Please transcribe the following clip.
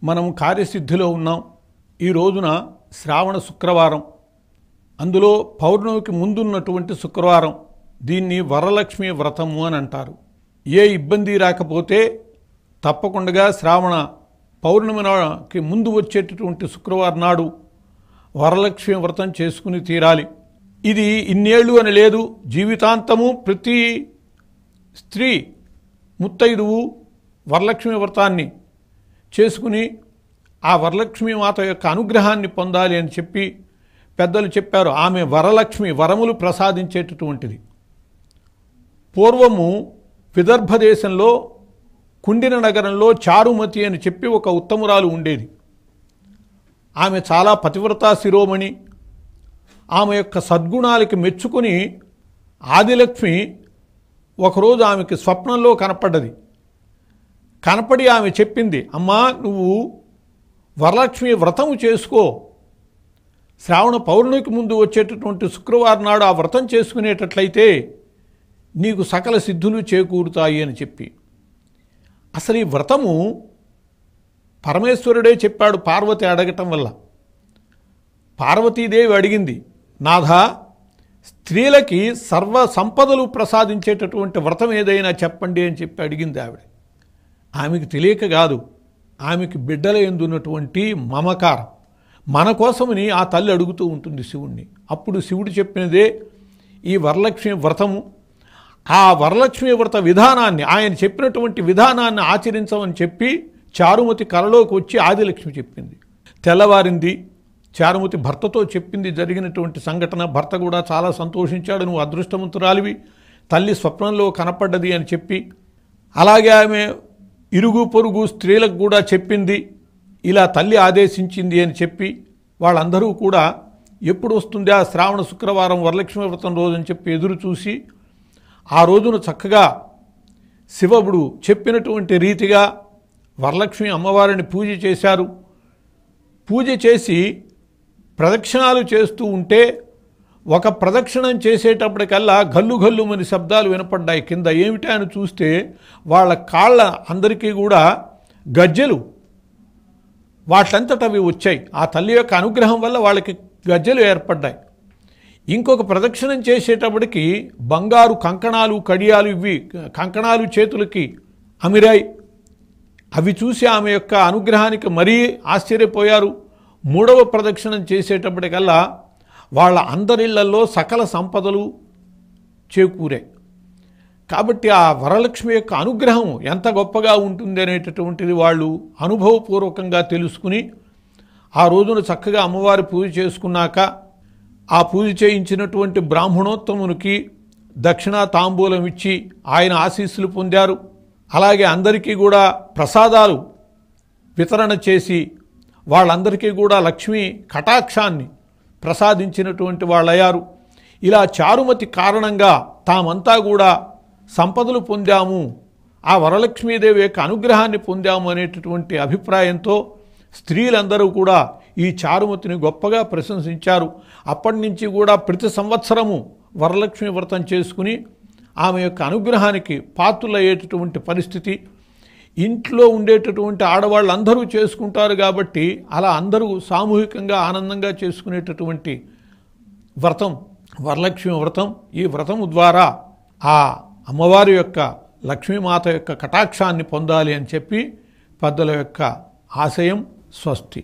మనం కార్యసిద్ధిలో ఉన్నాం. ఈ రోజున శ్రావణ శుక్రవారం, అందులో పౌర్ణమికి ముందున్నటువంటి శుక్రవారం. దీన్ని వరలక్ష్మి వ్రతము అని అంటారు. ఏ ఇబ్బంది రాకపోతే తప్పకుండా శ్రావణ పౌర్ణమికి ముందు వచ్చేటటువంటి శుక్రవారం నాడు వరలక్ష్మి వ్రతం చేసుకుని తీరాలి. ఇది ఇన్నేళ్ళు అని లేదు, జీవితాంతము ప్రతి స్త్రీ ముత్తైదువు వరలక్ష్మి వ్రతాన్ని చేసుకుని ఆ వరలక్ష్మి మాత యొక్క అనుగ్రహాన్ని పొందాలి అని చెప్పి పెద్దలు చెప్పారు. ఆమె వరలక్ష్మి, వరములు ప్రసాదించేటటువంటిది. పూర్వము విదర్భ దేశంలో కుండిన నగరంలో చారుమతి అని చెప్పి ఒక ఉత్తమురాలు ఉండేది. ఆమె చాలా పతివ్రతా శిరోమణి. ఆమె యొక్క సద్గుణాలకి మెచ్చుకొని ఆదిలక్ష్మి ఒకరోజు ఆమెకి స్వప్నంలో కనపడ్డది. కనపడి ఆమె చెప్పింది, అమ్మా నువ్వు వరలక్ష్మి వ్రతము చేసుకో, శ్రావణ పౌర్ణమికి ముందు వచ్చేటటువంటి శుక్రవారం నాడు ఆ వ్రతం చేసుకునేటట్లయితే నీకు సకల సిద్ధులు చేకూరుతాయి అని చెప్పి. అసలు ఈ వ్రతము పరమేశ్వరుడే చెప్పాడు పార్వతి అడగటం వల్ల. పార్వతీదేవి అడిగింది, నాథా స్త్రీలకి సర్వ సంపదలు ప్రసాదించేటటువంటి వ్రతం ఏదైనా చెప్పండి అని చెప్పి అడిగింది ఆవిడ. ఆమెకు తెలియక కాదు, ఆమెకి బిడ్డల యందున్నటువంటి మమకారం. మన కోసమని ఆ తల్లి అడుగుతూ ఉంటుంది శివుణ్ణి. అప్పుడు శివుడు చెప్పినదే ఈ వరలక్ష్మి వ్రతము. ఆ వరలక్ష్మి వ్రత విధానాన్ని, ఆయన చెప్పినటువంటి విధానాన్ని ఆచరించమని చెప్పి చారుమతి కలలోకి వచ్చి ఆదిలక్ష్మి చెప్పింది. తెల్లవారింది, చారుమతి భర్తతో చెప్పింది జరిగినటువంటి సంఘటన. భర్త కూడా చాలా సంతోషించాడు, నువ్వు అదృష్టవంతురాలివి, తల్లి స్వప్నంలో కనపడ్డది అని చెప్పి. అలాగే ఆమె ఇరుగు పొరుగు స్త్రీలకు కూడా చెప్పింది, ఇలా తల్లి ఆదేశించింది అని చెప్పి. వాళ్ళందరూ కూడా ఎప్పుడు వస్తుంది ఆ శ్రావణ శుక్రవారం వరలక్ష్మి వ్రతం రోజు అని చెప్పి ఎదురు చూసి ఆ రోజున చక్కగా శివుడు చెప్పినటువంటి రీతిగా వరలక్ష్మి అమ్మవారిని పూజ చేశారు. పూజ చేసి ప్రదక్షిణాలు చేస్తూ ఉంటే ఒక ప్రదక్షిణం చేసేటప్పటికల్లా గల్లు గల్లుమని శబ్దాలు వినపడ్డాయి కింద. ఏమిటా అని చూస్తే వాళ్ళ కాళ్ళ అందరికీ కూడా గజ్జెలు వాటంతట అవి వచ్చాయి. ఆ తల్లి యొక్క అనుగ్రహం వల్ల వాళ్ళకి గజ్జెలు ఏర్పడ్డాయి. ఇంకొక ప్రదక్షిణం చేసేటప్పటికి బంగారు కంకణాలు, కడియాలు, ఇవి కంకణాలు చేతులకి అమిరాయి. అవి చూసి ఆమె యొక్క అనుగ్రహానికి మరీ ఆశ్చర్యపోయారు. మూడవ ప్రదక్షిణం చేసేటప్పటికల్లా వాళ్ళ అందరిళ్లలో సకల సంపదలు చేకూరాయి. కాబట్టి ఆ వరలక్ష్మి యొక్క అనుగ్రహం ఎంత గొప్పగా ఉంటుంది అనేటటువంటిది వాళ్ళు అనుభవపూర్వకంగా తెలుసుకుని ఆ రోజున చక్కగా అమ్మవారి పూజ చేసుకున్నాక ఆ పూజ చేయించినటువంటి బ్రాహ్మణోత్తమునికి దక్షిణ తాంబూలం ఇచ్చి ఆయన ఆశీస్సులు పొందారు. అలాగే అందరికీ కూడా ప్రసాదాలు వితరణ చేసి వాళ్ళందరికీ కూడా లక్ష్మీ కటాక్షాన్ని ప్రసాదించినటువంటి వాళ్ళయ్యారు. ఇలా చారుమతి కారణంగా తామంతా కూడా సంపదలు పొందాము, ఆ వరలక్ష్మీదేవి యొక్క అనుగ్రహాన్ని పొందాము అనేటటువంటి అభిప్రాయంతో స్త్రీలందరూ కూడా ఈ చారుమతిని గొప్పగా ప్రశంసించారు. అప్పటి నుంచి కూడా ప్రతి సంవత్సరము వరలక్ష్మి వ్రతం చేసుకుని ఆమె యొక్క అనుగ్రహానికి పాత్రులయ్యేటటువంటి పరిస్థితి. ఇంట్లో ఉండేటటువంటి ఆడవాళ్ళందరూ చేసుకుంటారు కాబట్టి అలా అందరూ సామూహికంగా ఆనందంగా చేసుకునేటటువంటి వ్రతం వరలక్ష్మి వ్రతం. ఈ వ్రతము ద్వారా ఆ అమ్మవారి యొక్క లక్ష్మీమాత యొక్క కటాక్షాన్ని పొందాలి అని చెప్పి పెద్దల యొక్క ఆశయం. స్వస్తి.